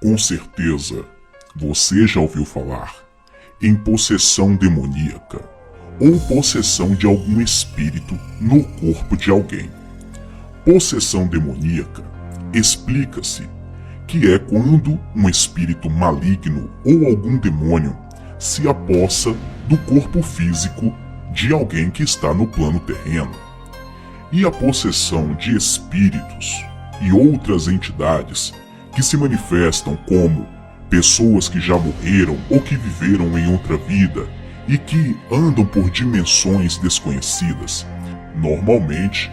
Com certeza, você já ouviu falar em possessão demoníaca ou possessão de algum espírito no corpo de alguém. Possessão demoníaca explica-se que é quando um espírito maligno ou algum demônio se apossa do corpo físico de alguém que está no plano terreno. E a possessão de espíritos e outras entidades que se manifestam como pessoas que já morreram ou que viveram em outra vida e que andam por dimensões desconhecidas, normalmente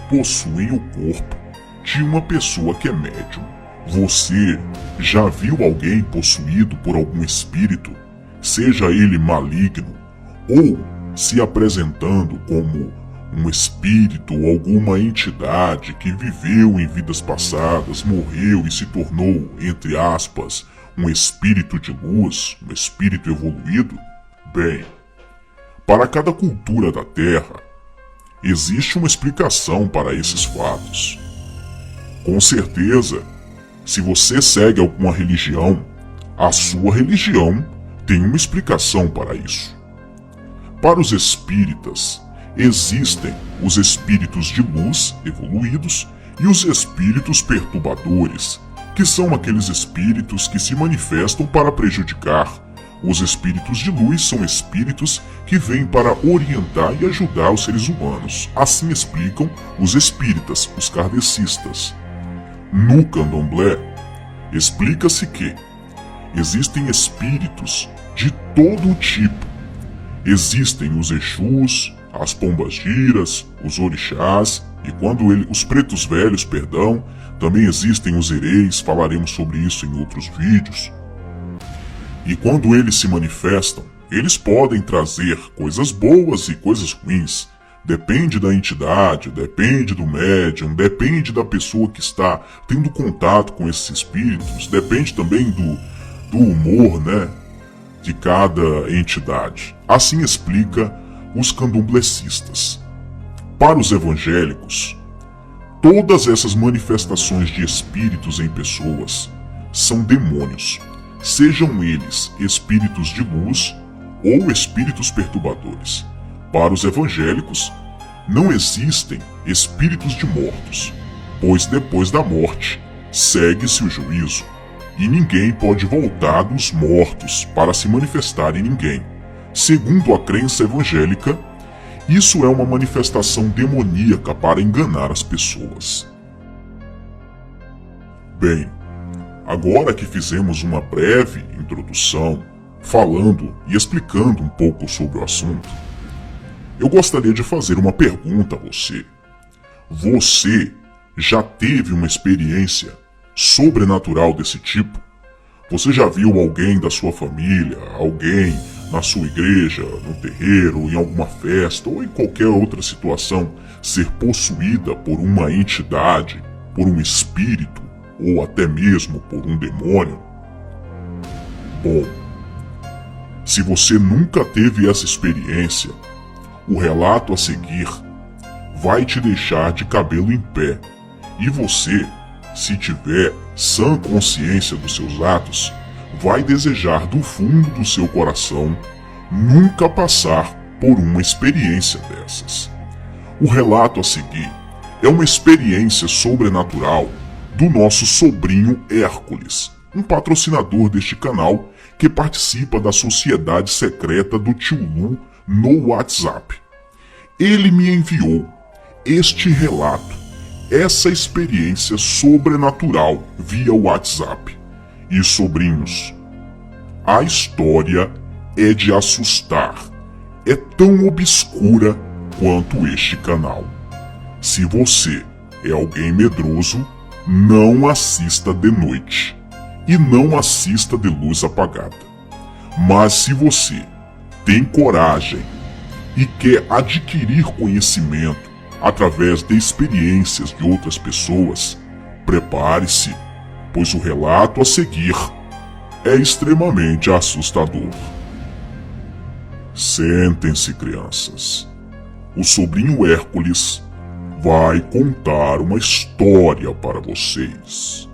possuem o corpo de uma pessoa que é médium. Você já viu alguém possuído por algum espírito, seja ele maligno ou se apresentando como um espírito ou alguma entidade que viveu em vidas passadas, morreu e se tornou, entre aspas, um espírito de luz, um espírito evoluído? Bem, para cada cultura da Terra, existe uma explicação para esses fatos. Com certeza, se você segue alguma religião, a sua religião tem uma explicação para isso. Para os espíritas, existem os espíritos de luz evoluídos e os espíritos perturbadores, que são aqueles espíritos que se manifestam para prejudicar. Os espíritos de luz são espíritos que vêm para orientar e ajudar os seres humanos. Assim explicam os espíritas, os kardecistas. No candomblé, explica-se que existem espíritos de todo tipo. Existem os exus, as pombagiras, os orixás e os pretos velhos, também existem os ereis, falaremos sobre isso em outros vídeos. E quando eles se manifestam, eles podem trazer coisas boas e coisas ruins. Depende da entidade, depende do médium, depende da pessoa que está tendo contato com esses espíritos, depende também do humor, de cada entidade. Assim explica os candomblecistas. Para os evangélicos, todas essas manifestações de espíritos em pessoas são demônios, sejam eles espíritos de luz ou espíritos perturbadores. Para os evangélicos, não existem espíritos de mortos, pois depois da morte segue-se o juízo, e ninguém pode voltar dos mortos para se manifestar em ninguém. Segundo a crença evangélica, isso é uma manifestação demoníaca para enganar as pessoas. Bem, agora que fizemos uma breve introdução, falando e explicando um pouco sobre o assunto, eu gostaria de fazer uma pergunta a você. Você já teve uma experiência sobrenatural desse tipo? Você já viu alguém da sua família, alguém na sua igreja, no terreiro, em alguma festa ou em qualquer outra situação ser possuída por uma entidade, por um espírito ou até mesmo por um demônio? Bom, se você nunca teve essa experiência, o relato a seguir vai te deixar de cabelo em pé, e você, se tiver sã consciência dos seus atos, vai desejar do fundo do seu coração nunca passar por uma experiência dessas. O relato a seguir é uma experiência sobrenatural do nosso sobrinho Hércules, um patrocinador deste canal que participa da sociedade secreta do Tio Lu no WhatsApp. Ele me enviou este relato, essa experiência sobrenatural via WhatsApp. E sobrinhos, a história é de assustar. É tão obscura quanto este canal. Se você é alguém medroso, não assista de noite. E não assista de luz apagada. Mas se você tem coragem e quer adquirir conhecimento através de experiências de outras pessoas, prepare-se, pois o relato a seguir é extremamente assustador. Sentem-se, crianças. O sobrinho Hércules vai contar uma história para vocês.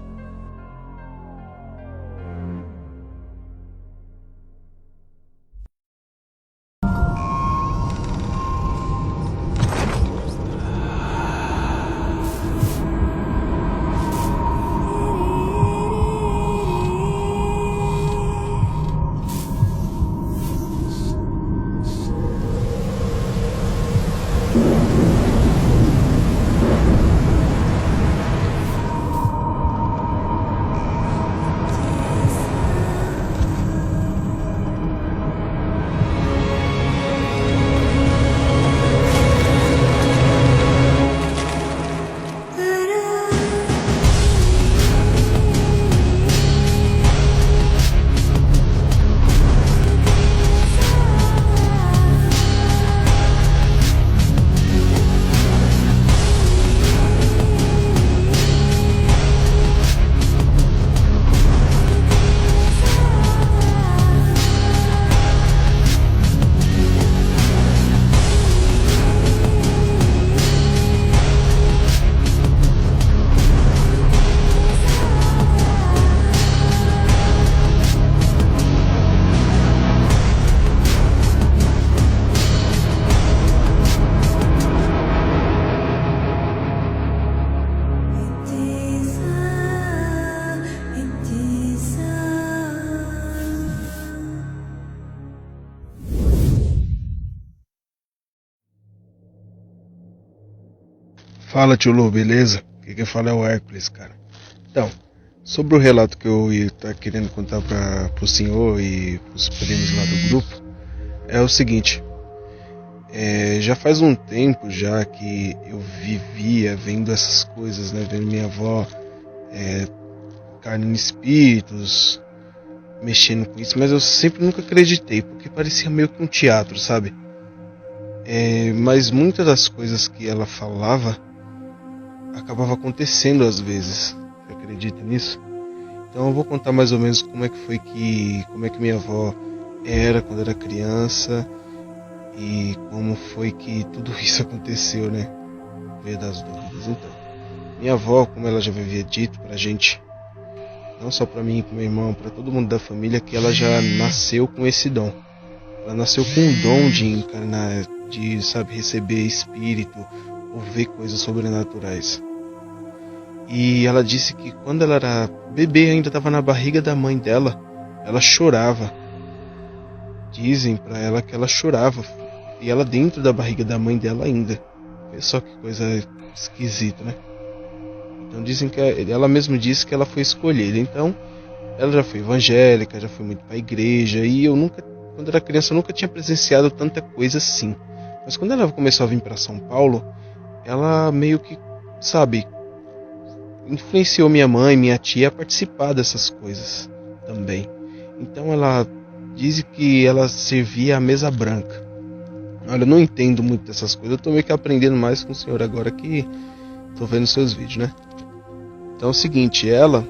Fala, tio Lu, beleza? Aqui quem fala é o Hércules, cara. Então, sobre o relato que eu ia estar querendo contar pro senhor e pros primos lá do grupo, é o seguinte. Já faz um tempo já que eu vivia vendo essas coisas, né? Vendo minha avó carne em espíritos, mexendo com isso, mas eu sempre nunca acreditei, porque parecia meio que um teatro, sabe? Mas muitas das coisas que ela falava acabava acontecendo às vezes. Você acredita nisso? Então eu vou contar mais ou menos como é que minha avó era quando era criança e como foi que tudo isso aconteceu, né? Veio das dúvidas. Então, minha avó, como ela já havia dito pra gente, não só pra mim, pro meu irmão, pra todo mundo da família, que ela já nasceu com esse dom. Ela nasceu com o dom de encarnar, de, sabe, receber espírito ou ver coisas sobrenaturais. E ela disse que quando ela era bebê, ainda estava na barriga da mãe dela, ela chorava. Dizem pra ela que ela chorava. E ela dentro da barriga da mãe dela ainda. Vê só que coisa esquisita, né? Então dizem que ela mesma disse que ela foi escolhida. Então, ela já foi evangélica, já foi muito pra igreja. E eu nunca, quando era criança, eu nunca tinha presenciado tanta coisa assim. Mas quando ela começou a vir pra São Paulo, ela meio que, sabe, influenciou minha mãe, minha tia a participar dessas coisas também. Então ela diz que ela servia a mesa branca. Olha, eu não entendo muito dessas coisas. Eu tô meio que aprendendo mais com o senhor agora que tô vendo seus vídeos, né? Então é o seguinte, ela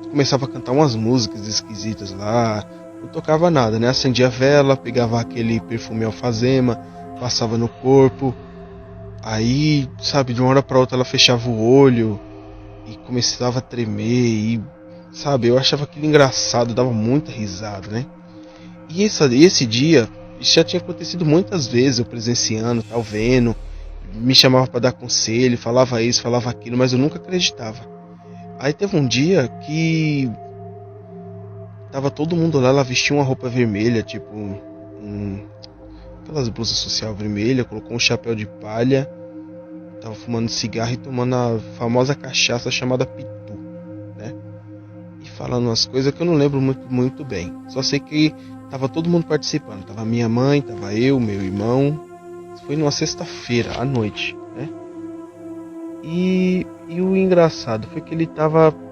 começava a cantar umas músicas esquisitas lá. Não tocava nada, né? Acendia a vela, pegava aquele perfume alfazema, passava no corpo. Aí, sabe, de uma hora pra outra ela fechava o olho e começava a tremer e, sabe, eu achava aquilo engraçado, dava muita risada, né? E esse dia, isso já tinha acontecido muitas vezes, eu presenciando, tal, vendo, me chamava pra dar conselho, falava isso, falava aquilo, mas eu nunca acreditava. Aí teve um dia que tava todo mundo lá, ela vestia uma roupa vermelha, tipo, aquelas blusas social vermelha, colocou um chapéu de palha, tava fumando cigarro e tomando a famosa cachaça chamada Pitu, né? E falando umas coisas que eu não lembro muito bem. Só sei que tava todo mundo participando. Tava minha mãe, tava eu, meu irmão. Foi numa sexta-feira, à noite, né? E o engraçado foi que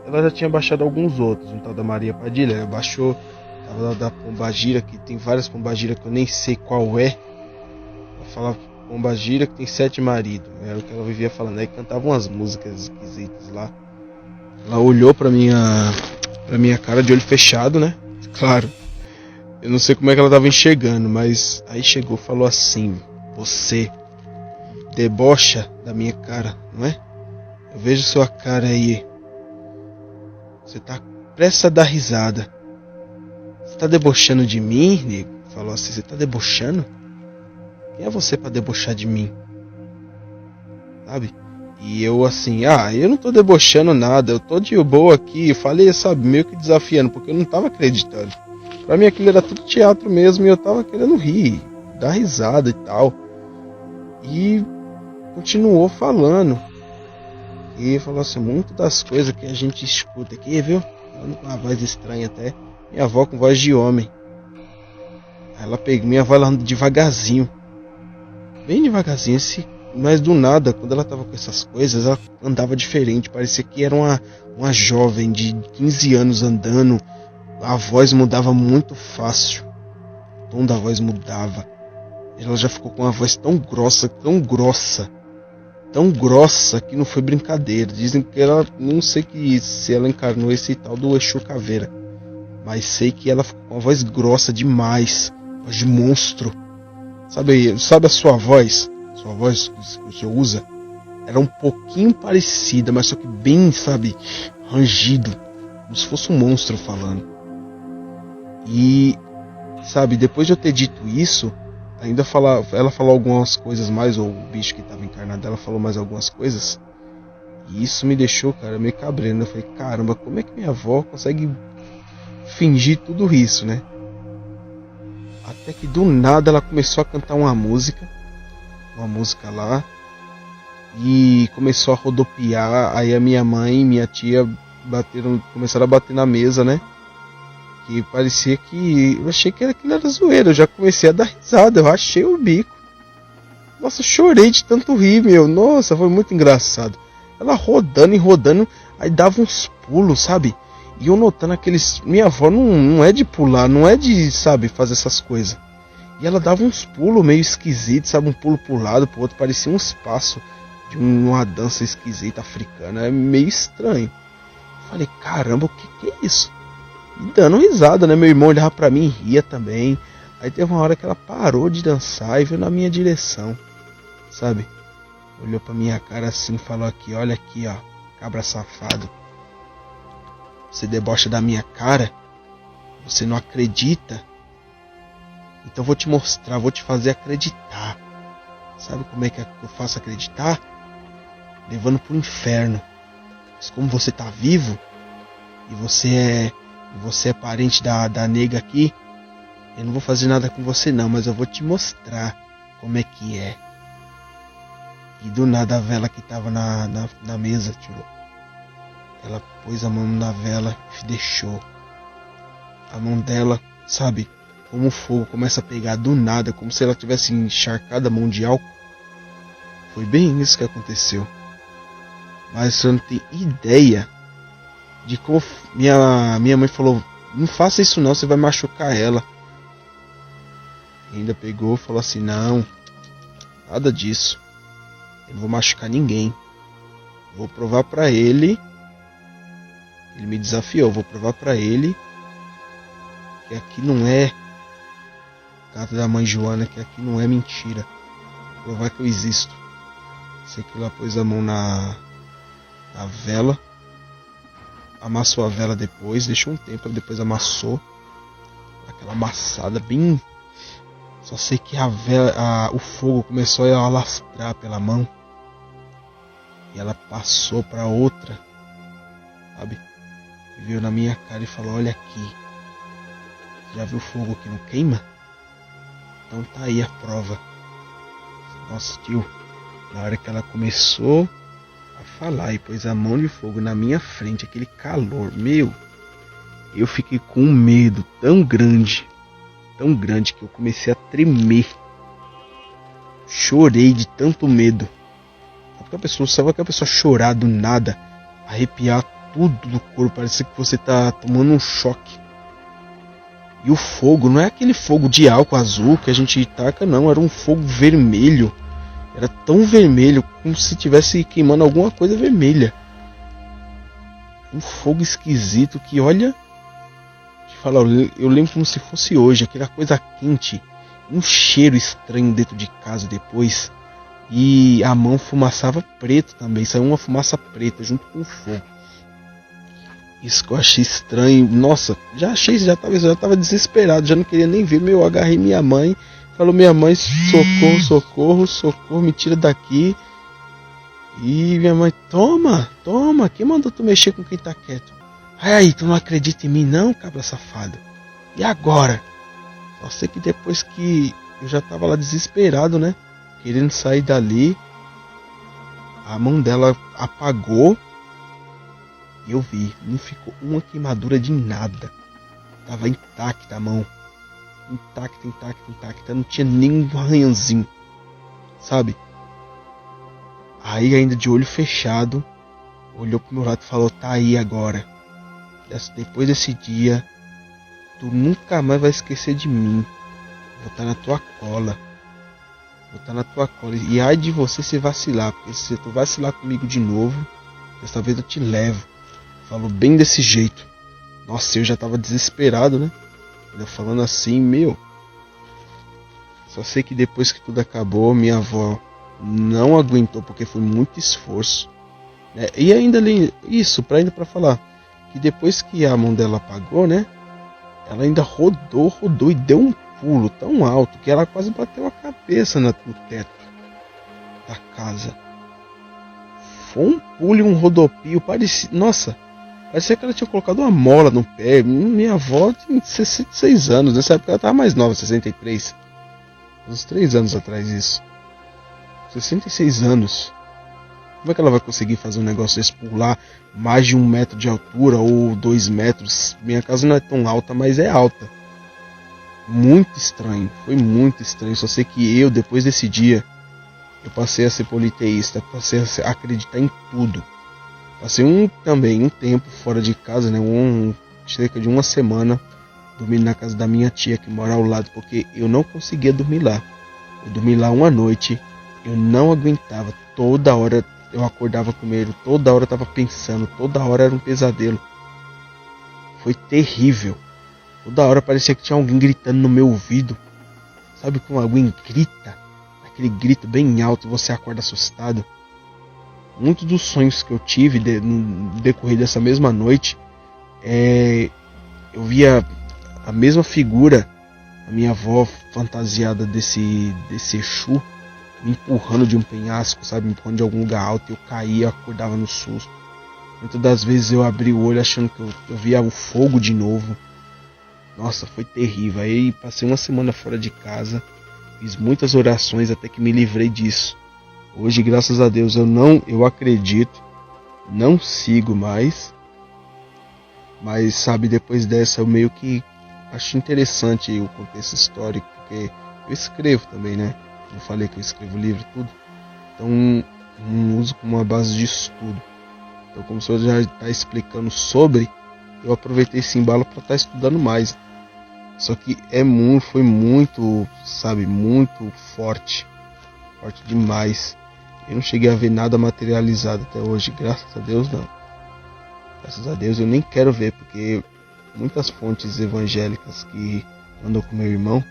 ela já tinha baixado alguns outros. Um tal da Maria Padilha, ela baixou. Tava da Pombagira, que tem várias Pombagira que eu nem sei qual é. Ela fala Pombagira que tem 7 maridos. Era o que ela vivia falando. Aí cantava umas músicas esquisitas lá. Ela olhou pra minha cara de olho fechado, né? Claro. Eu não sei como é que ela tava enxergando, mas aí chegou e falou assim: você debocha da minha cara, não é? Eu vejo sua cara aí. Você tá prestes a dar risada. Você tá debochando de mim, nego? Falou assim: você tá debochando? Quem é você pra debochar de mim? Sabe? E eu assim, eu não tô debochando nada, eu tô de boa aqui. Eu falei, sabe, meio que desafiando, porque eu não tava acreditando. Pra mim aquilo era tudo teatro mesmo e eu tava querendo rir, dar risada e tal. E continuou falando. E falou assim, muito das coisas que a gente escuta aqui, viu? Falando com uma voz estranha até. Minha avó com voz de homem. Aí ela pegou, minha avó ela anda devagarzinho. Bem devagarzinho, mas do nada, quando ela tava com essas coisas, ela andava diferente. Parecia que era uma jovem de 15 anos andando. A voz mudava muito fácil. O tom da voz mudava. Ela já ficou com uma voz tão grossa que não foi brincadeira. Dizem que ela, não sei se ela encarnou esse tal do Exu Caveira, mas sei que ela ficou com uma voz grossa demais, voz de monstro. Sabe a sua voz que o senhor usa? Era um pouquinho parecida, mas só que bem, sabe, rangido, como se fosse um monstro falando. E, sabe, depois de eu ter dito isso, ela falou algumas coisas mais, ou o bicho que estava encarnado dela falou mais algumas coisas. E isso me deixou, cara, meio cabreiro. Eu falei, caramba, como é que minha avó consegue fingir tudo isso, né? Até que do nada ela começou a cantar uma música uma música lá e começou a rodopiar. Aí a minha mãe e minha tia começaram a bater na mesa, né? Que parecia que... Eu achei que aquilo era zoeira. Eu já comecei a dar risada. Eu rachei o bico. Nossa, eu chorei de tanto rir, meu. Nossa, foi muito engraçado. Ela rodando e rodando. Aí dava uns pulos, sabe? E eu notando aqueles... Minha avó não é de pular. Não é de, sabe, fazer essas coisas. E ela dava uns pulos meio esquisitos, sabe? Um pulo pro lado, pro outro. Parecia um espaço de uma dança esquisita africana. É meio estranho. Falei, caramba, o que é isso? E dando risada, né? Meu irmão olhava pra mim e ria também. Aí teve uma hora que ela parou de dançar e veio na minha direção, sabe? Olhou pra minha cara assim e falou aqui, olha aqui, ó, cabra safado. Você debocha da minha cara? Você não acredita? Então vou te mostrar, vou te fazer acreditar. Sabe como é que eu faço acreditar? Levando pro inferno. Mas como você tá vivo e você é parente da nega aqui, eu não vou fazer nada com você não, mas eu vou te mostrar como é que é. E do nada a vela que tava na mesa tirou. Ela pôs a mão na vela e deixou. A mão dela, sabe, como o fogo começa a pegar do nada, como se ela tivesse encharcado a mão de álcool. Foi bem isso que aconteceu. Mas você não tem ideia de como minha mãe falou, não faça isso não, você vai machucar ela. E ainda pegou e falou assim, não, nada disso. Eu não vou machucar ninguém. Vou provar pra ele. Ele me desafiou, vou provar pra ele que aqui não é casa da mãe Joana, que aqui não é mentira. Vou provar que eu existo. Sei que ela pôs a mão na vela, amassou a vela depois, deixou um tempo, depois amassou, aquela amassada bem, só sei que o fogo começou a alastrar pela mão, e ela passou para outra, sabe, e veio na minha cara e falou, olha aqui, já viu o fogo que não queima? Então tá aí a prova. Nossa, tio, na hora que ela começou a falar e pôs a mão de fogo na minha frente, aquele calor, meu, eu fiquei com um medo tão grande que eu comecei a tremer. Chorei de tanto medo. Sabe aquela pessoa chorar do nada, arrepiar tudo do corpo, parecia que você tá tomando um choque. E o fogo, não é aquele fogo de álcool azul que a gente taca, não, era um fogo vermelho. Era tão vermelho como se estivesse queimando alguma coisa vermelha. Um fogo esquisito que, olha, te falar, eu lembro como se fosse hoje, aquela coisa quente, um cheiro estranho dentro de casa depois. E a mão fumaçava preto também, saiu uma fumaça preta junto com o fogo. Isso que eu achei estranho. Nossa, já tava desesperado, já não queria nem ver. Eu agarrei minha mãe. Falou, minha mãe, socorro, socorro, socorro, me tira daqui. E minha mãe, toma, quem mandou tu mexer com quem tá quieto? Ai, tu não acredita em mim não, cabra safado? E agora? Só sei que depois que eu já tava lá desesperado, né? Querendo sair dali, a mão dela apagou. E eu vi, não ficou uma queimadura de nada. Tava intacta a mão. Intacta, não tinha nenhum arranhãozinho, sabe? Aí ainda de olho fechado, olhou pro meu lado e falou, tá aí agora. Depois desse dia, tu nunca mais vai esquecer de mim. Vou estar na tua cola. E ai de você se vacilar, porque se tu vacilar comigo de novo, dessa vez eu te levo. Falou bem desse jeito. Nossa, eu já tava desesperado, né? Eu falando assim, meu. Só sei que depois que tudo acabou, minha avó não aguentou, porque foi muito esforço. E ainda ali, isso, ainda pra falar, que depois que a mão dela apagou, né? Ela ainda rodou e deu um pulo tão alto que ela quase bateu a cabeça no teto da casa. Foi um pulo e um rodopio, parecia que ela tinha colocado uma mola no pé. Minha avó tem 66 anos. Nessa época ela estava mais nova, 63. Uns 3 anos atrás isso. 66 anos. Como é que ela vai conseguir fazer um negócio desse, pular mais de 1 metro de altura ou 2 metros? Minha casa não é tão alta, mas é alta. Muito estranho, foi muito estranho. Só sei que eu, depois desse dia, eu passei a ser politeísta, passei a acreditar em tudo. Passei um tempo fora de casa, né? Cerca de 1 semana, dormindo na casa da minha tia, que mora ao lado, porque eu não conseguia dormir lá. Eu dormi lá uma noite, eu não aguentava, toda hora eu acordava com medo, toda hora eu tava pensando, toda hora era um pesadelo. Foi terrível. Toda hora parecia que tinha alguém gritando no meu ouvido. Sabe quando alguém grita? Aquele grito bem alto e você acorda assustado. Muitos dos sonhos que eu tive no decorrer dessa mesma noite, eu via a mesma figura, a minha avó fantasiada desse Exu, me empurrando de um penhasco, sabe, me empurrando de algum lugar alto, e eu caía, acordava no susto. Muitas das vezes eu abri o olho achando que eu via o fogo de novo. Nossa, foi terrível. Aí passei 1 semana fora de casa, fiz muitas orações até que me livrei disso. Hoje, graças a Deus, eu acredito, não sigo mais. Mas, sabe, depois dessa eu meio que acho interessante o contexto histórico, porque eu escrevo também, né? Eu falei que eu escrevo livro e tudo. Então, uso como uma base de estudo. Então, como o senhor já está explicando sobre, eu aproveitei esse embalo para estar estudando mais. Só que foi muito, sabe, muito forte. Forte demais. Eu não cheguei a ver nada materializado até hoje, graças a Deus não. Graças a Deus eu nem quero ver, porque muitas fontes evangélicas que andam com meu irmão,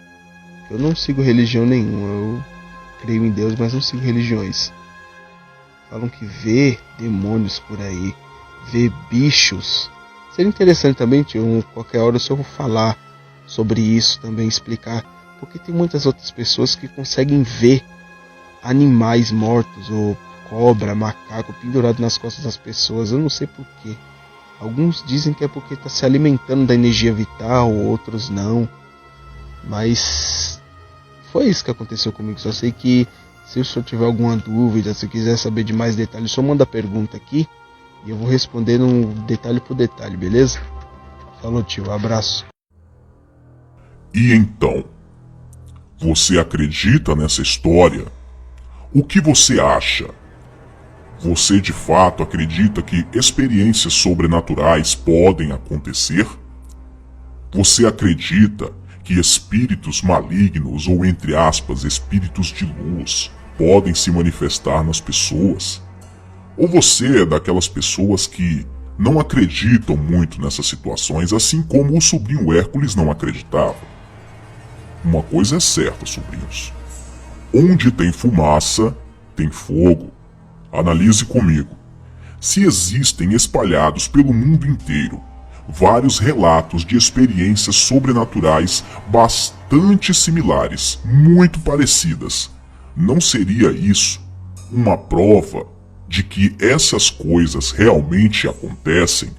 eu não sigo religião nenhuma, eu creio em Deus, mas não sigo religiões. Falam que vê demônios por aí, vê bichos. Seria interessante também, tio, qualquer hora se eu vou falar sobre isso também, explicar, porque tem muitas outras pessoas que conseguem ver animais mortos, ou cobra, macaco, pendurado nas costas das pessoas. Eu não sei porquê. Alguns dizem que é porque está se alimentando da energia vital, outros não. Mas foi isso que aconteceu comigo. Só sei que se o senhor tiver alguma dúvida, se quiser saber de mais detalhes, só manda pergunta aqui e eu vou responder detalhe por detalhe, beleza? Falou, tio, abraço. E então, você acredita nessa história? O que você acha? Você de fato acredita que experiências sobrenaturais podem acontecer? Você acredita que espíritos malignos ou, entre aspas, espíritos de luz podem se manifestar nas pessoas? Ou você é daquelas pessoas que não acreditam muito nessas situações, assim como o sobrinho Hércules não acreditava? Uma coisa é certa, sobrinhos. Onde tem fumaça, tem fogo. Analise comigo. Se existem espalhados pelo mundo inteiro vários relatos de experiências sobrenaturais bastante similares, muito parecidas, não seria isso uma prova de que essas coisas realmente acontecem?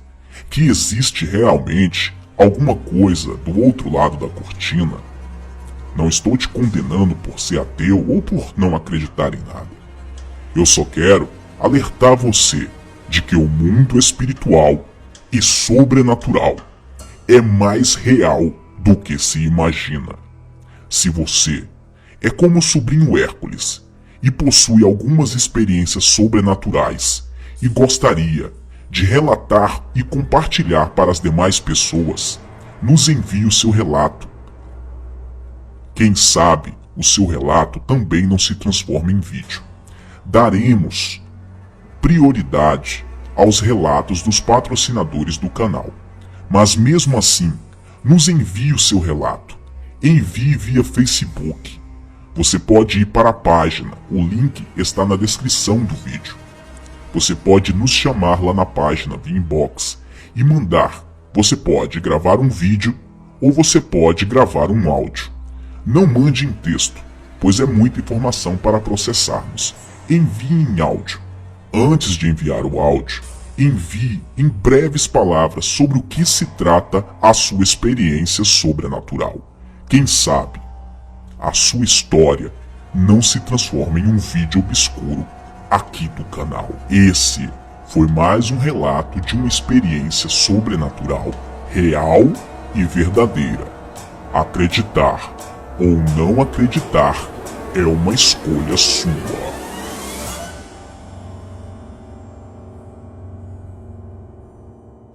Que existe realmente alguma coisa do outro lado da cortina? Não estou te condenando por ser ateu ou por não acreditar em nada. Eu só quero alertar você de que o mundo espiritual e sobrenatural é mais real do que se imagina. Se você é como o sobrinho Hércules e possui algumas experiências sobrenaturais e gostaria de relatar e compartilhar para as demais pessoas, nos envie o seu relato. Quem sabe o seu relato também não se transforma em vídeo. Daremos prioridade aos relatos dos patrocinadores do canal. Mas mesmo assim, nos envie o seu relato. Envie via Facebook. Você pode ir para a página, o link está na descrição do vídeo. Você pode nos chamar lá na página via inbox e mandar. Você pode gravar um vídeo ou você pode gravar um áudio. Não mande em texto, pois é muita informação para processarmos. Envie em áudio. Antes de enviar o áudio, envie em breves palavras sobre o que se trata a sua experiência sobrenatural. Quem sabe a sua história não se transforma em um vídeo obscuro aqui do canal. Esse foi mais um relato de uma experiência sobrenatural, real e verdadeira. Acreditar ou não acreditar é uma escolha sua.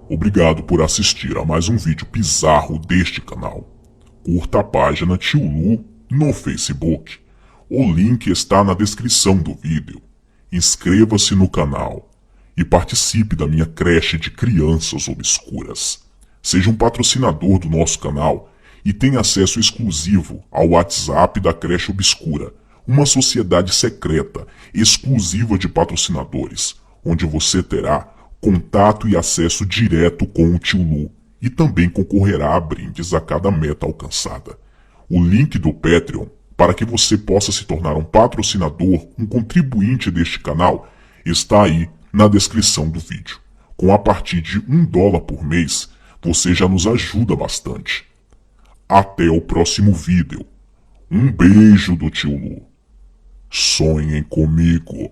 Obrigado por assistir a mais um vídeo bizarro deste canal. Curta a página Tio Lu no Facebook. O link está na descrição do vídeo. Inscreva-se no canal e participe da minha creche de crianças obscuras. Seja um patrocinador do nosso canal e tenha acesso exclusivo ao WhatsApp da Creche Obscura, uma sociedade secreta exclusiva de patrocinadores, onde você terá contato e acesso direto com o Tio Lu e também concorrerá a brindes a cada meta alcançada. O link do Patreon para que você possa se tornar um patrocinador, um contribuinte deste canal, está aí na descrição do vídeo. Com a partir de $1 por mês, você já nos ajuda bastante. Até o próximo vídeo. Um beijo do Tio Lu. Sonhem comigo.